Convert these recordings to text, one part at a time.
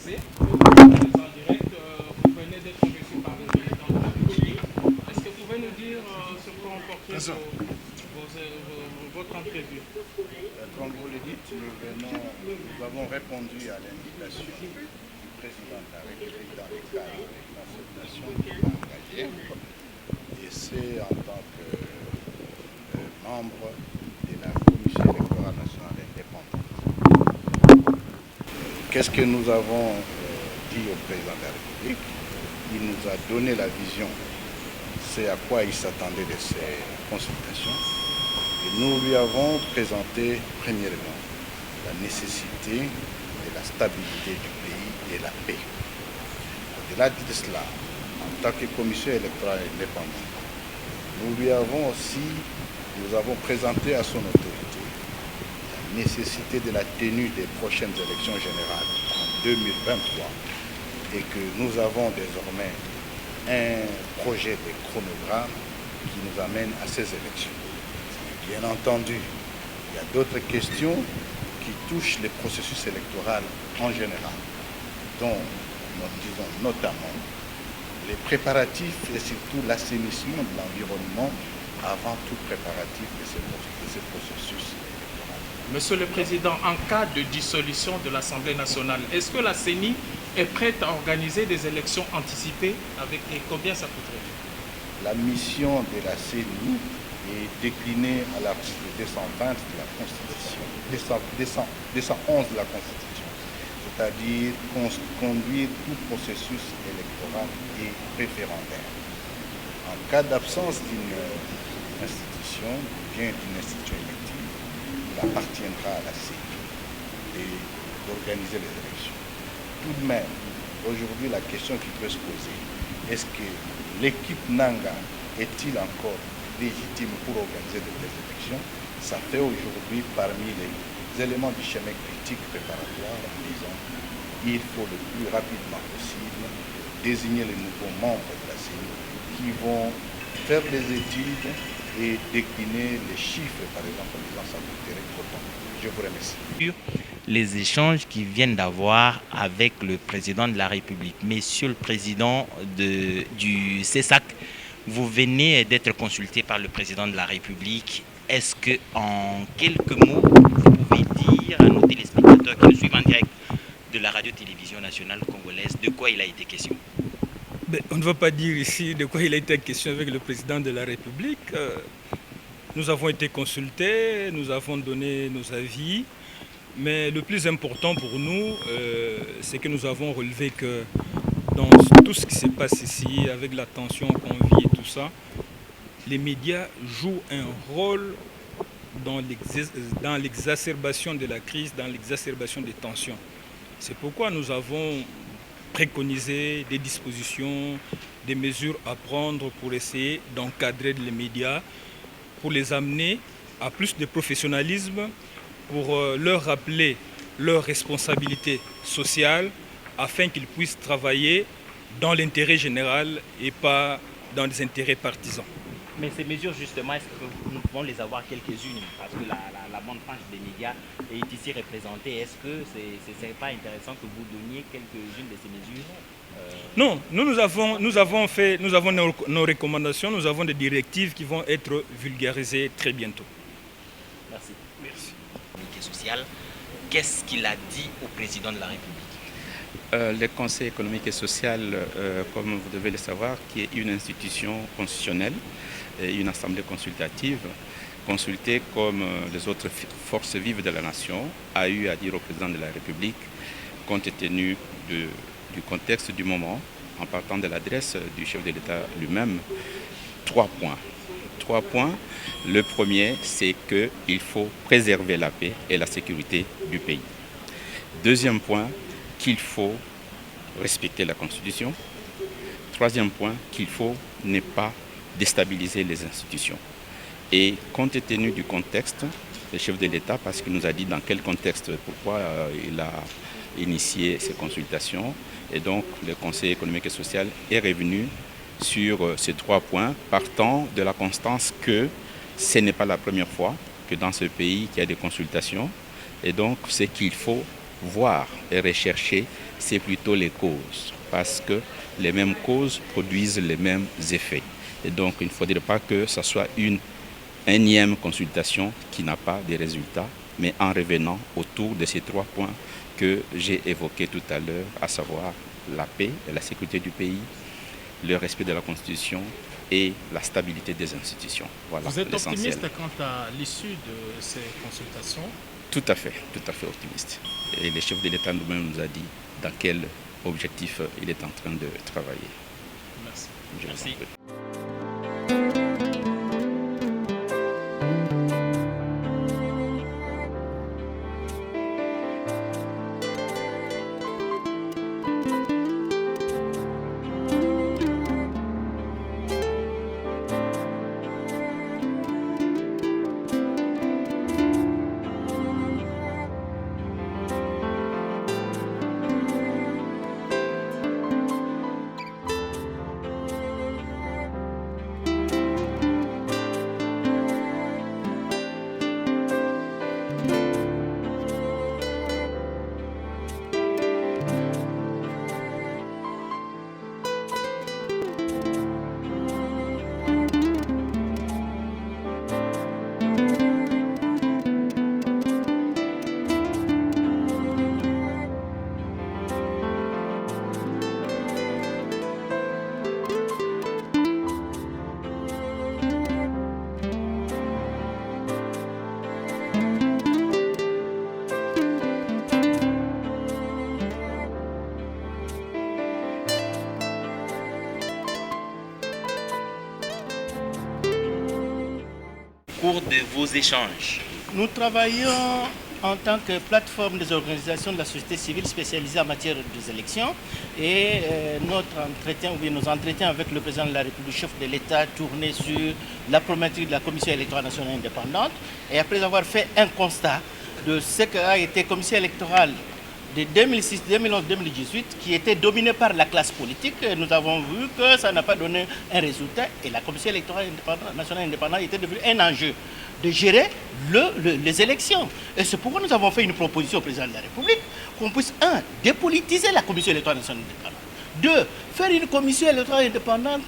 passé. En direct, vous venez d'être reçu par le président de la République. Est-ce que vous pouvez nous dire sur quoi on portait votre entrevue? Comme vous le dites, nous avons répondu à l'invitation du président de la République dans le cadre des consultations qu'il a engagées. Et c'est en tant que membre de la Commission électorale nationale indépendante. Qu'est-ce que nous avons dit au président de la République? Il nous a donné la vision, c'est à quoi il s'attendait de ces consultations. Et nous lui avons présenté, premièrement, la nécessité de la stabilité du pays et la paix. Au-delà de cela, en tant que commission électorale indépendante, nous avons présenté à son autorité la nécessité de la tenue des prochaines élections générales en 2023 et que nous avons désormais un projet de chronogramme qui nous amène à ces élections. Bien entendu, il y a d'autres questions qui touchent le processus électoral en général, dont nous disons notamment les préparatifs et surtout l'assainissement de l'environnement avant tout préparatif de ce processus électoral. Monsieur le Président, en cas de dissolution de l'Assemblée nationale, est-ce que la CENI est prête à organiser des élections anticipées et combien ça coûterait? La mission de la CENI est déclinée à l'article 220 de la Constitution, 211 de la Constitution, c'est-à-dire conduire tout processus électoral et référendaire. En cas d'absence d'une institution, bien d'une institution élective, il appartiendra à la CENI d'organiser les élections. Tout de même, aujourd'hui, la question qui peut se poser, est-ce que l'équipe Nanga est-il encore légitime pour organiser de telles élections? Ça fait aujourd'hui parmi les éléments du schéma critique préparatoire en disant il faut le plus rapidement possible désigner les nouveaux membres de la CENI qui vont faire des études et décliner les chiffres, par exemple, en disant ça coûterait trop de temps. Je vous remercie. Les échanges qui viennent d'avoir avec le président de la République. Monsieur le président du CESAC, vous venez d'être consulté par le président de la République. Est-ce que, en quelques mots, vous pouvez dire à nos téléspectateurs qui nous suivent en direct de la radio-télévision nationale congolaise de quoi il a été question? On ne va pas dire ici de quoi il a été question avec le président de la République. Nous avons été consultés, nous avons donné nos avis. Mais le plus important pour nous, c'est que nous avons relevé que dans tout ce qui se passe ici, avec la tension qu'on vit et tout ça, les médias jouent un rôle dans l'exacerbation de la crise, dans l'exacerbation des tensions. C'est pourquoi nous avons préconisé des dispositions, des mesures à prendre pour essayer d'encadrer les médias, pour les amener à plus de professionnalisme, pour leur rappeler leurs responsabilités sociales afin qu'ils puissent travailler dans l'intérêt général et pas dans des intérêts partisans. Mais ces mesures, justement, est-ce que nous pouvons les avoir quelques-unes? Parce que la bonne frange des médias est ici représentée. Est-ce que ce ne serait pas intéressant que vous donniez quelques-unes de ces mesures? Non, nous avons nos recommandations, nous avons des directives qui vont être vulgarisées très bientôt. Merci. Merci. Social, qu'est-ce qu'il a dit au président de la République? Le Conseil économique et social, comme vous devez le savoir, qui est une institution constitutionnelle et une assemblée consultative, consultée comme les autres forces vives de la nation, a eu à dire au président de la République, compte tenu du contexte du moment, en partant de l'adresse du chef de l'État lui-même, 3 points. 3 points. Le premier, c'est qu'il faut préserver la paix et la sécurité du pays. Deuxième point, qu'il faut respecter la Constitution. Troisième point, qu'il faut ne pas déstabiliser les institutions. Et compte tenu du contexte, le chef de l'État, parce qu'il nous a dit dans quel contexte, pourquoi il a initié ces consultations, et donc le Conseil économique et social est revenu sur ces 3 points, partant de la constance que ce n'est pas la première fois que dans ce pays qu'il y a des consultations. Et donc, ce qu'il faut voir et rechercher, c'est plutôt les causes, parce que les mêmes causes produisent les mêmes effets. Et donc, il ne faudrait pas que ce soit une énième consultation qui n'a pas de résultats, mais en revenant autour de ces 3 points que j'ai évoqués tout à l'heure, à savoir la paix et la sécurité du pays, le respect de la Constitution et la stabilité des institutions. Voilà. Vous êtes optimiste quant à l'issue de ces consultations? Tout à fait optimiste. Et le chef de l'État nous a dit dans quel objectif il est en train de travailler. Merci. Merci. Au cours de vos échanges, nous travaillons en tant que plateforme des organisations de la société civile spécialisée en matière des élections et nos entretiens avec le président de la République, chef de l'État, tournaient sur la problématique de la Commission électorale nationale indépendante. Et après avoir fait un constat de ce qu'a été commission électorale de 2006, 2011, 2018, qui était dominée par la classe politique, nous avons vu que ça n'a pas donné un résultat et la Commission électorale nationale indépendante était devenue un enjeu de gérer les élections. Et c'est pourquoi nous avons fait une proposition au président de la République qu'on puisse, dépolitiser la Commission électorale nationale indépendante. 2, faire une commission électorale indépendante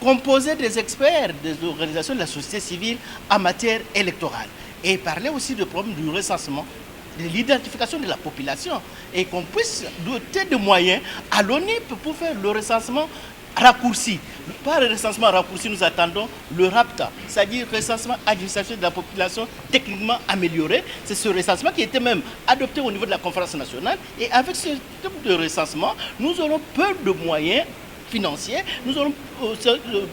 composée des experts des organisations de la société civile en matière électorale. Et parler aussi du problème du recensement, de l'identification de la population et qu'on puisse doter de moyens à l'ONIP pour faire le recensement raccourci. Par le recensement raccourci, nous attendons le RAPTA, c'est-à-dire recensement administratif de la population techniquement amélioré. C'est ce recensement qui était même adopté au niveau de la conférence nationale. Et avec ce type de recensement, nous aurons peu de moyens financiers, nous aurons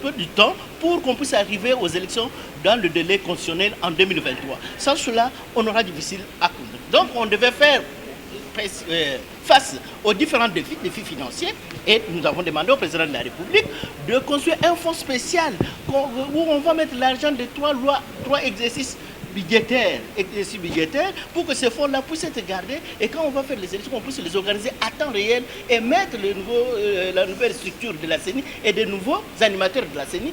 peu de temps pour qu'on puisse arriver aux élections dans le délai constitutionnel en 2023. Sans cela, on aura difficile à conduire. Donc on devait faire face aux différents défis financiers et nous avons demandé au président de la République de construire un fonds spécial où on va mettre l'argent de 3 exercices budgétaires pour que ces fonds-là puissent être gardés et quand on va faire les élections, on puisse les organiser à temps réel et mettre la nouvelle structure de la CENI et de nouveaux animateurs de la CENI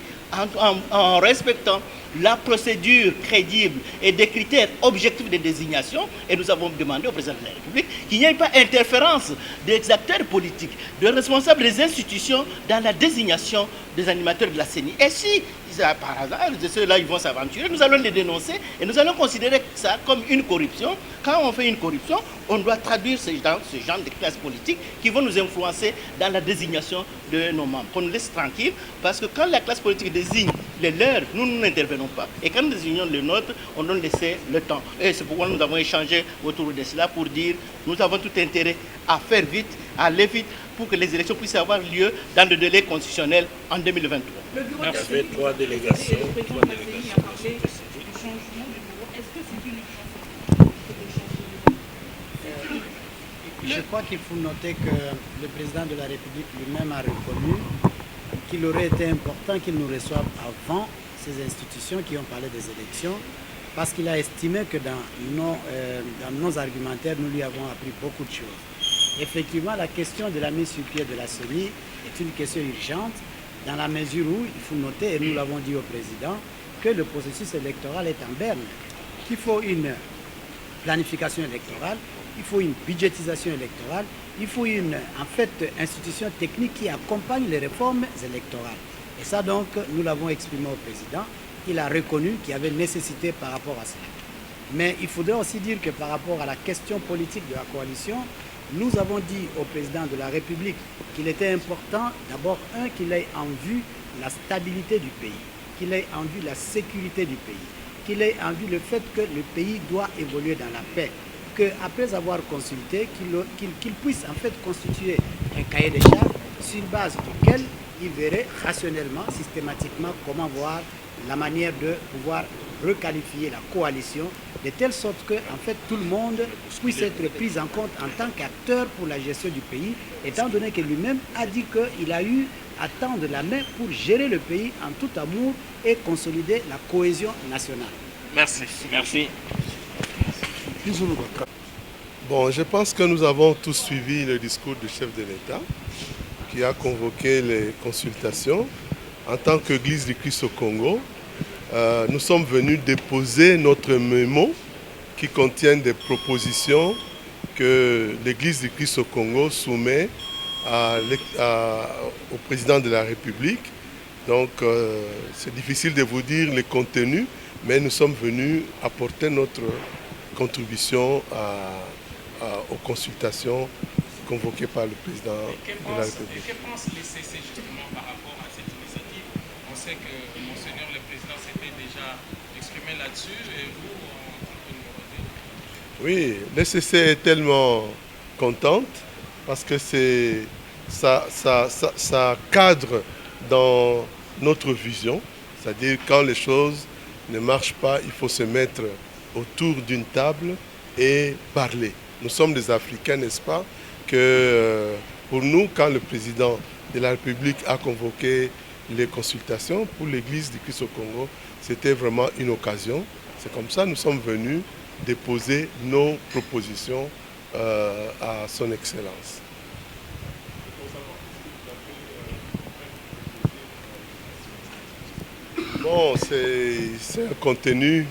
en respectant la procédure crédible et des critères objectifs de désignation. Et nous avons demandé au président de la République qu'il n'y ait pas interférence des acteurs politiques, des responsables des institutions dans la désignation des animateurs de la CENI. Et si par hasard, ceux-là ils vont s'aventurer, nous allons les dénoncer et nous allons considérer ça comme une corruption. Quand on fait une corruption, on doit traduire ce genre de classes politiques qui vont nous influencer dans la désignation de nos membres. Qu'on nous laisse tranquille parce que quand la classe politique désigne les leurs, nous n'intervenons pas. Et quand nous désignons les nôtres, on doit laisser le temps. Et c'est pourquoi nous avons échangé autour de cela pour dire nous avons tout intérêt à faire vite, à aller vite pour que les élections puissent avoir lieu dans le délai constitutionnel en 2023. Le bureau de fait 3 délégations. Le président de la CENI a parlé du changement du bureau. Est-ce que c'est une urgence? Je crois qu'il faut noter que le président de la République lui-même a reconnu qu'il aurait été important qu'il nous reçoive avant ces institutions qui ont parlé des élections, parce qu'il a estimé que dans nos argumentaires, nous lui avons appris beaucoup de choses. Effectivement, la question de la mise sur pied de la CENI est une question urgente, dans la mesure où il faut noter, et nous l'avons dit au président, que le processus électoral est en berne, qu'il faut une planification électorale, il faut une budgétisation électorale, il faut une institution technique qui accompagne les réformes électorales. Et ça donc, nous l'avons exprimé au président, il a reconnu qu'il y avait nécessité par rapport à cela. Mais il faudrait aussi dire que par rapport à la question politique de la coalition, nous avons dit au président de la République qu'il était important, d'abord, qu'il ait en vue la stabilité du pays, qu'il ait en vue la sécurité du pays, qu'il ait en vue le fait que le pays doit évoluer dans la paix, qu'après avoir consulté, qu'il puisse en fait constituer un cahier des charges sur base duquel il verrait rationnellement, systématiquement, comment voir la manière de pouvoir requalifier la coalition de telle sorte que en fait, tout le monde puisse être pris en compte en tant qu'acteur pour la gestion du pays, étant donné que lui-même a dit qu'il a eu à tendre la main pour gérer le pays en tout amour et consolider la cohésion nationale. Merci. Merci. Bon, je pense que nous avons tous suivi le discours du chef de l'État qui a convoqué les consultations. En tant qu'Église du Christ au Congo, nous sommes venus déposer notre mémo qui contient des propositions que l'Église du Christ au Congo soumet au président de la République. Donc c'est difficile de vous dire les contenus, mais nous sommes venus apporter notre contribution aux consultations convoquées par le président de la République. Et que pense les CC justement par rapport à cette initiative? On sait que Monseigneur le Président s'était déjà exprimé là-dessus et vous, en tant que numéro 2? Oui, le CC est tellement contente parce que ça cadre dans notre vision, c'est-à-dire quand les choses ne marchent pas, il faut se mettre autour d'une table et parler. Nous sommes des Africains, n'est-ce pas, que pour nous, quand le président de la République a convoqué les consultations pour l'Église du Christ au Congo, c'était vraiment une occasion. C'est comme ça que nous sommes venus déposer nos propositions à son Excellence. Bon, c'est un contenu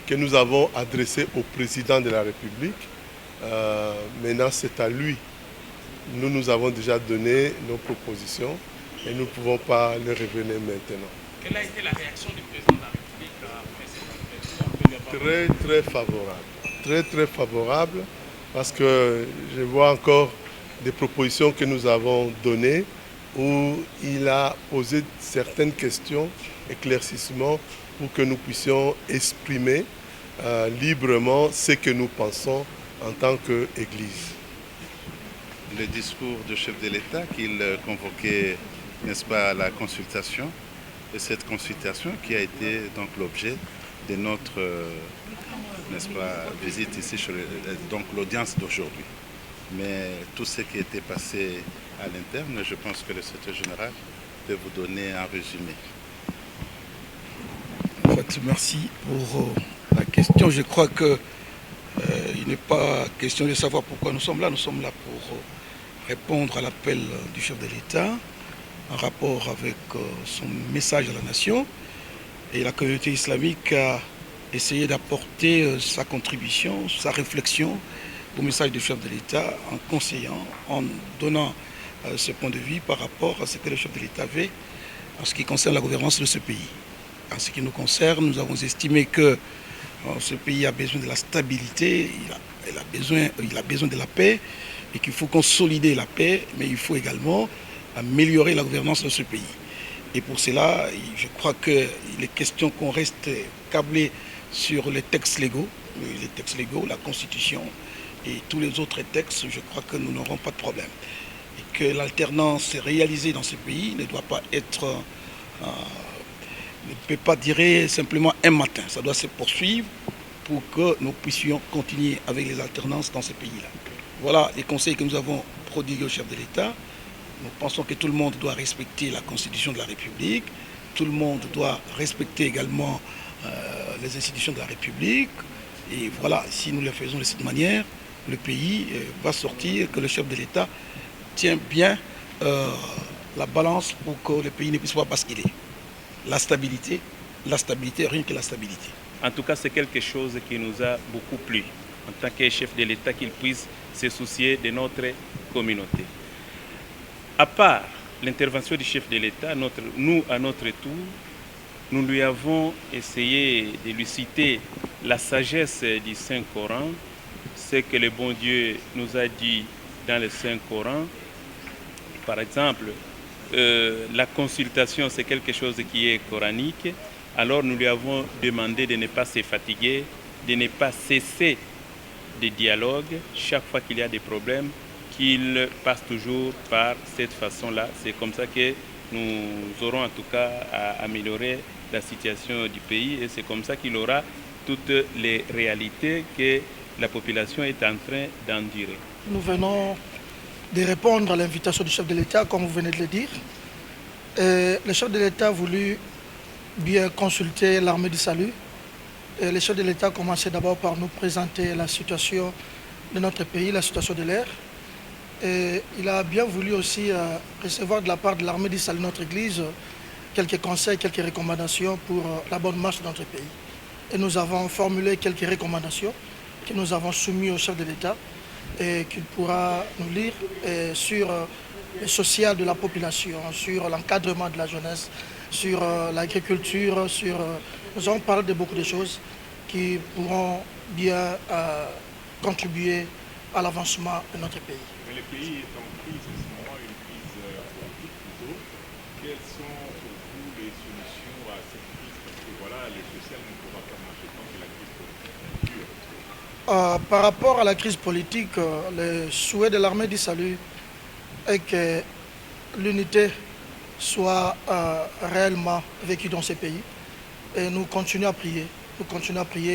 que nous avons adressé au président de la République. Maintenant, c'est à lui. Nous avons déjà donné nos propositions et nous ne pouvons pas les revenir maintenant. Quelle a été la réaction du président de la République après cette Très, très favorable. Très, très favorable parce que je vois encore des propositions que nous avons données où il a posé certaines questions, éclaircissements, pour que nous puissions exprimer librement ce que nous pensons en tant qu'Église. Le discours du chef de l'État qu'il convoquait, n'est-ce pas, à la consultation, et cette consultation qui a été donc l'objet de notre, n'est-ce pas, visite ici, donc l'audience d'aujourd'hui. Mais tout ce qui était passé à l'interne, je pense que le secrétaire général peut vous donner un résumé. En fait, merci pour la question. Je crois que il n'est pas question de savoir pourquoi nous sommes là. Nous sommes là pour répondre à l'appel du chef de l'État en rapport avec son message à la nation. Et la communauté islamique a essayé d'apporter sa contribution, sa réflexion au message du chef de l'État en conseillant, en donnant ce point de vue par rapport à ce que le chef de l'État veut en ce qui concerne la gouvernance de ce pays. En ce qui nous concerne, nous avons estimé que ce pays a besoin de la stabilité, il a besoin de la paix et qu'il faut consolider la paix, mais il faut également améliorer la gouvernance de ce pays. Et pour cela, je crois qu'il est question qu'on reste câblé sur les textes légaux, la Constitution et tous les autres textes. Je crois que nous n'aurons pas de problème. Et que l'alternance réalisée dans ce pays ne doit pas être... ne peut pas durer simplement un matin. Ça doit se poursuivre pour que nous puissions continuer avec les alternances dans ce pays-là. Voilà les conseils que nous avons prodigués au chef de l'État. Nous pensons que tout le monde doit respecter la Constitution de la République. Tout le monde doit respecter également les institutions de la République. Et voilà, si nous le faisons de cette manière, le pays va sortir, que le chef de l'État tient bien la balance pour que le pays ne puisse pas basculer. La stabilité, rien que la stabilité. En tout cas, c'est quelque chose qui nous a beaucoup plu. en tant que chef de l'État, qu'il puisse se soucier de notre communauté. À part l'intervention du chef de l'État, nous, à notre tour, nous lui avons essayé de lui citer la sagesse du Saint-Coran, ce que le bon Dieu nous a dit dans le Saint-Coran. Par exemple, la consultation, c'est quelque chose qui est coranique. Alors nous lui avons demandé de ne pas se fatiguer, de ne pas cesser de dialogue chaque fois qu'il y a des problèmes, qu'il passe toujours par cette façon-là. C'est comme ça que nous aurons en tout cas à améliorer la situation du pays et c'est comme ça qu'il aura toutes les réalités que la population est en train d'endurer. Nous venons de répondre à l'invitation du chef de l'État, comme vous venez de le dire. Et le chef de l'État a voulu bien consulter l'armée du salut. Et le chef de l'État a commencé d'abord par nous présenter la situation de notre pays, la situation de l'air. Et il a bien voulu aussi recevoir de la part de l'armée du salut, notre église, quelques conseils, quelques recommandations pour la bonne marche de notre pays. Et nous avons formulé quelques recommandations que nous avons soumises au chef de l'État et qu'il pourra nous lire sur le social de la population, sur l'encadrement de la jeunesse, sur l'agriculture, nous allons parler de beaucoup de choses qui pourront bien contribuer à l'avancement de notre pays. Mais le pays est en crise en ce moment, une crise politique plutôt. Quelles sont pour vous les solutions à cette crise? Parce que voilà, le social ne pourra pas marcher tant que la crise politique dure. Par rapport à la crise politique, le souhait de l'armée du salut est que l'unité soit réellement vécue dans ces pays. Et nous continuons à prier.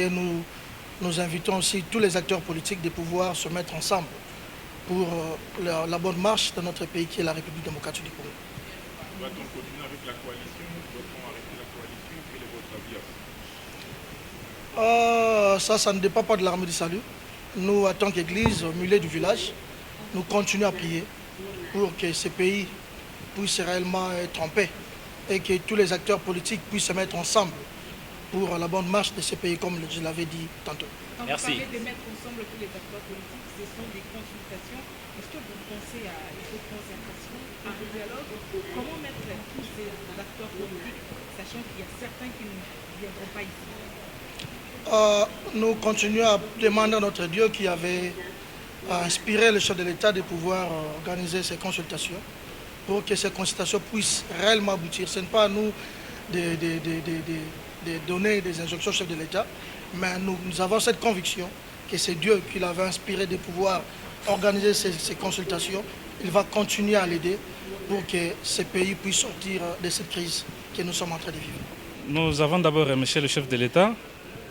Nous invitons aussi tous les acteurs politiques de pouvoir se mettre ensemble pour la bonne marche de notre pays qui est la République démocratique du Congo. Doit-on continuer avec la coalition? Doit-on arrêter la coalition? Quel est votre avis? Ça ne dépend pas de l'armée du salut. Nous, en tant qu'église, au milieu du village, nous continuons à prier pour que ce pays puisse réellement être en paix et que tous les acteurs politiques puissent se mettre ensemble pour la bonne marche de ce pays, comme je l'avais dit tantôt. Quand vous parlez de mettre ensemble tous les acteurs politiques, ce sont des consultations. Est-ce que vous pensez à une concertation, à un dialogue? Comment mettre tous ces acteurs politiques, sachant qu'il y a certains qui ne viendront pas ici? Nous continuons à demander à notre Dieu qui avait inspiré le chef de l'État de pouvoir organiser ces consultations pour que ces consultations puissent réellement aboutir. Ce n'est pas à nous de donner des injonctions au chef de l'État, mais nous avons cette conviction que c'est Dieu qui l'avait inspiré de pouvoir organiser ces consultations. Il va continuer à l'aider pour que ce pays puisse sortir de cette crise que nous sommes en train de vivre. Nous avons d'abord remercié le chef de l'État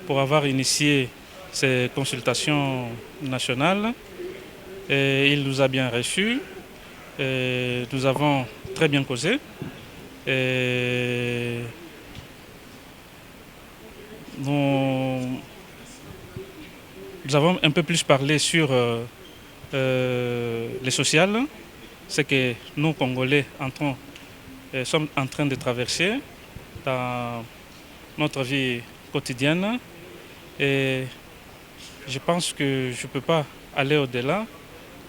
pour avoir initié ces consultations nationales. Et il nous a bien reçus. Et nous avons très bien causé. Et nous avons un peu plus parlé sur le social, ce que nous, Congolais, sommes en train de traverser dans notre vie quotidienne. Et je pense que je ne peux pas aller au-delà.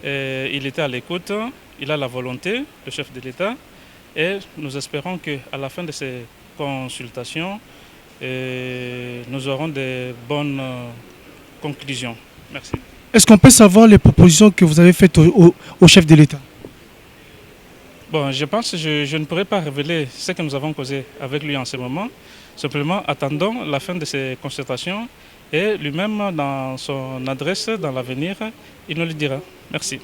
Il était à l'écoute, il a la volonté, le chef de l'État, et nous espérons qu'à la fin de ces consultations, nous aurons de bonnes conclusions. Merci. Est-ce qu'on peut savoir les propositions que vous avez faites au chef de l'État? Bon, je pense que je ne pourrais pas révéler ce que nous avons causé avec lui en ce moment. Simplement, attendons la fin de ces consultations et lui-même, dans son adresse, dans l'avenir, il nous le dira. Merci.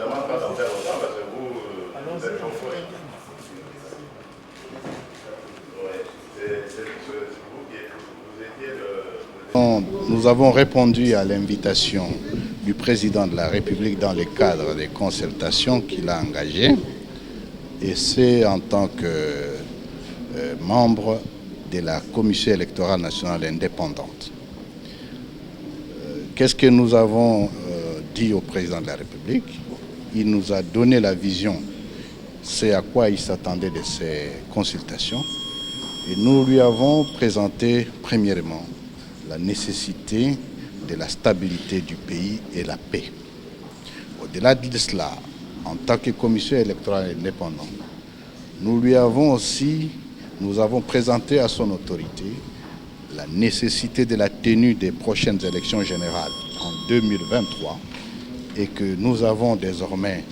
demande pas d'en faire autant parce que vous êtes conforé. Nous avons répondu à l'invitation du président de la République dans le cadre des concertations qu'il a engagées, et c'est en tant que membre de la Commission électorale nationale indépendante. Qu'est-ce que nous avons dit au président de la République? Il nous a donné la vision, c'est à quoi il s'attendait de ces consultations, et nous lui avons présenté premièrement la nécessité de la stabilité du pays et la paix. Au-delà de cela, en tant que commission électorale indépendante, nous avons présenté à son autorité la nécessité de la tenue des prochaines élections générales en 2023 et que nous avons désormais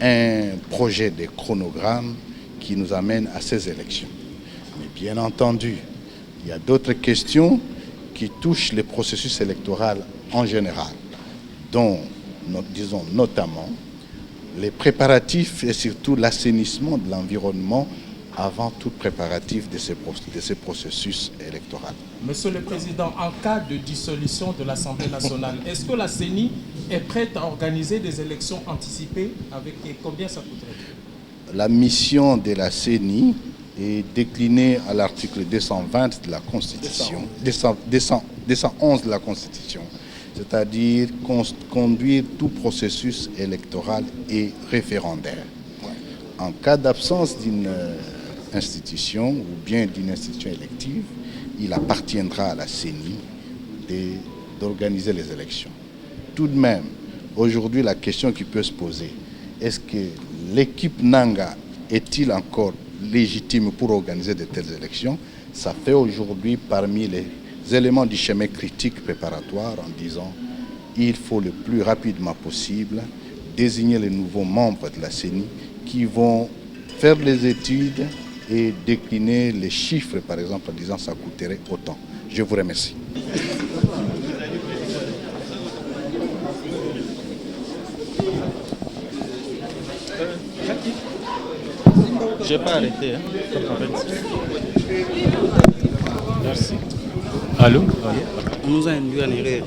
un projet de chronogramme qui nous amène à ces élections. Mais bien entendu, il y a d'autres questions qui touchent le processus électoral en général, dont, disons notamment, les préparatifs et surtout l'assainissement de l'environnement avant tout préparatif de ces processus électoraux. Monsieur le Président, en cas de dissolution de l'Assemblée nationale, est-ce que la CENI est prête à organiser des élections anticipées et combien ça coûterait? La mission de la CENI est déclinée à l'article 220 de la Constitution, 211 de la Constitution, c'est-à-dire conduire tout processus électoral et référendaire. En cas d'absence d'une institution ou bien d'une institution élective, il appartiendra à la CENI d'organiser les élections. Tout de même, aujourd'hui, la question qui peut se poser, est-ce que l'équipe Nanga est-il encore légitime pour organiser de telles élections? Ça fait aujourd'hui parmi les éléments du schéma critique préparatoire en disant il faut le plus rapidement possible désigner les nouveaux membres de la CENI qui vont faire les études et décliner les chiffres, par exemple, en disant ça coûterait autant. Je vous remercie. Je n'ai pas arrêté. Hein. Merci. Allô? On nous a induit en erreur.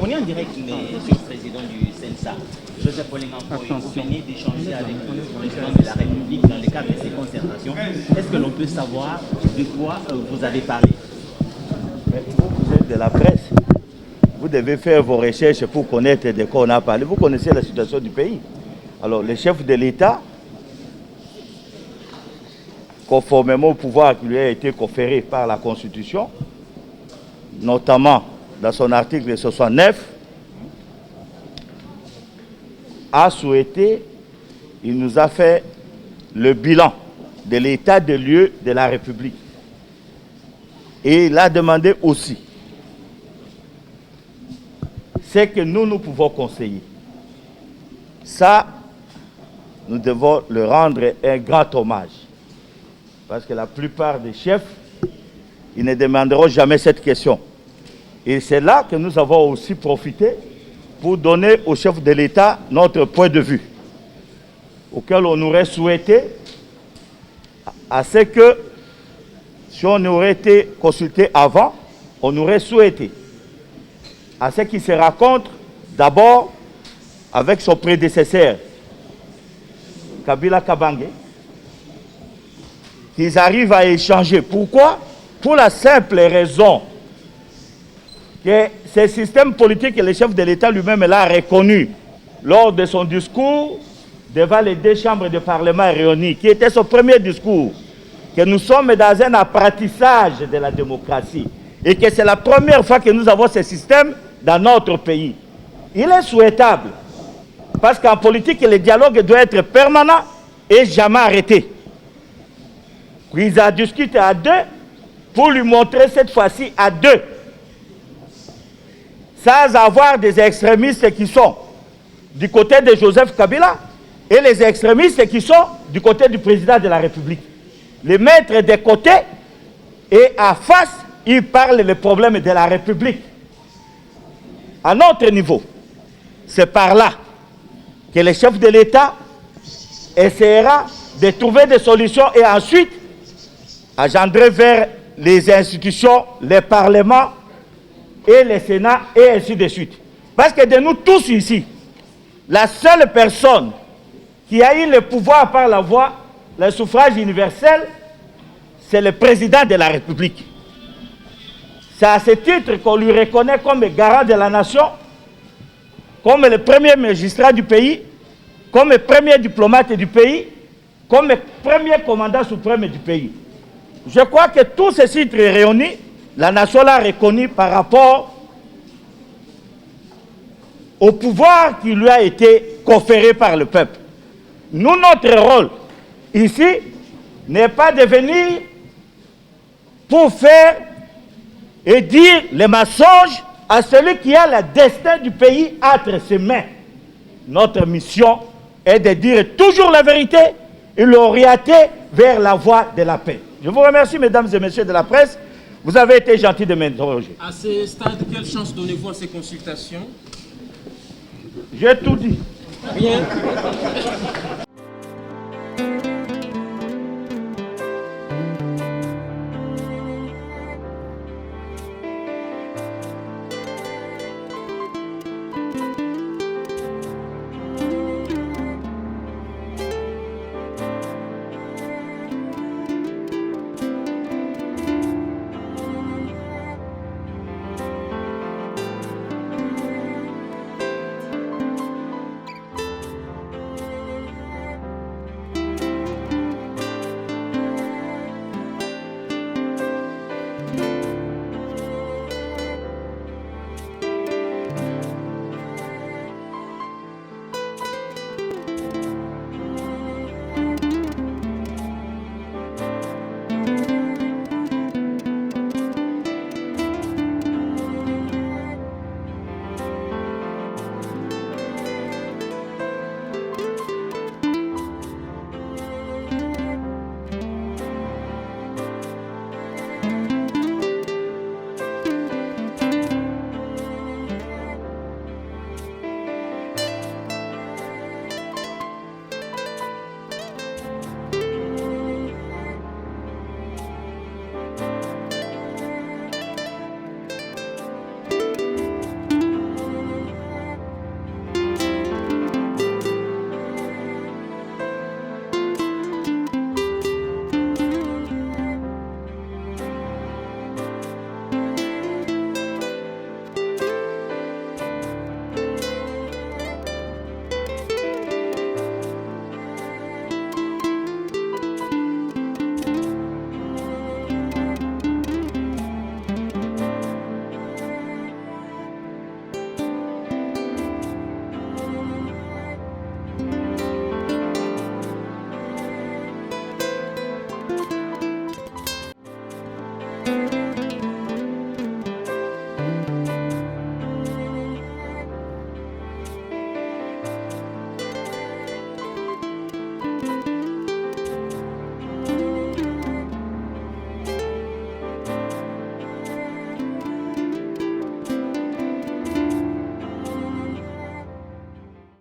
On est en direct, Monsieur le Président du CENSA. Joseph Olengampoy, vous venez d'échanger avec le président de la République dans le cadre de ces concertations. Est-ce que l'on peut savoir de quoi vous avez parlé? Vous êtes de la presse. Vous devez faire vos recherches pour connaître de quoi on a parlé. Vous connaissez la situation du pays. Alors, le chef de l'État, conformément au pouvoir qui lui a été conféré par la Constitution, notamment dans son article 69, a souhaité, il nous a fait le bilan de l'état de lieu de la République. Et il a demandé aussi c'est que nous pouvons conseiller. Ça, nous devons leur rendre un grand hommage. Parce que la plupart des chefs, ils ne demanderont jamais cette question. Et c'est là que nous avons aussi profité pour donner au chef de l'État notre point de vue, auquel on aurait souhaité, à ce que, si on aurait été consulté avant, on aurait souhaité, à ce qu'il se rencontre d'abord avec son prédécesseur, Kabila Kabange, qu'ils arrivent à échanger. Pourquoi? Pour la simple raison que ce système politique que le chef de l'État lui-même l'a reconnu lors de son discours devant les 2 chambres de parlement réunies, qui était son premier discours, que nous sommes dans un apprentissage de la démocratie et que c'est la première fois que nous avons ce système dans notre pays. Il est souhaitable, parce qu'en politique, le dialogue doit être permanent et jamais arrêté. Ils ont discuté à 2 pour lui montrer cette fois-ci à 2, sans avoir des extrémistes qui sont du côté de Joseph Kabila et les extrémistes qui sont du côté du président de la République. Les mettre de côté et en face, ils parlent des problèmes de la République. À notre niveau, c'est par là que le chef de l'État essaiera de trouver des solutions et ensuite engendrer vers les institutions, les parlements et le Sénat et ainsi de suite. Parce que de nous tous ici, la seule personne qui a eu le pouvoir par la voie, le suffrage universel, c'est le président de la République. C'est à ce titre qu'on lui reconnaît comme garant de la nation, comme le premier magistrat du pays, comme le premier diplomate du pays, comme le premier commandant suprême du pays. Je crois que tous ces titres réunis, la nation l'a reconnu par rapport au pouvoir qui lui a été conféré par le peuple. Nous, notre rôle ici n'est pas de venir pour faire et dire les mensonges à celui qui a le destin du pays entre ses mains. Notre mission est de dire toujours la vérité et l'orienter vers la voie de la paix. Je vous remercie, mesdames et messieurs de la presse. Vous avez été gentils de m'interroger. À ce stade, quelle chance donnez-vous à ces consultations? J'ai tout dit. Bien.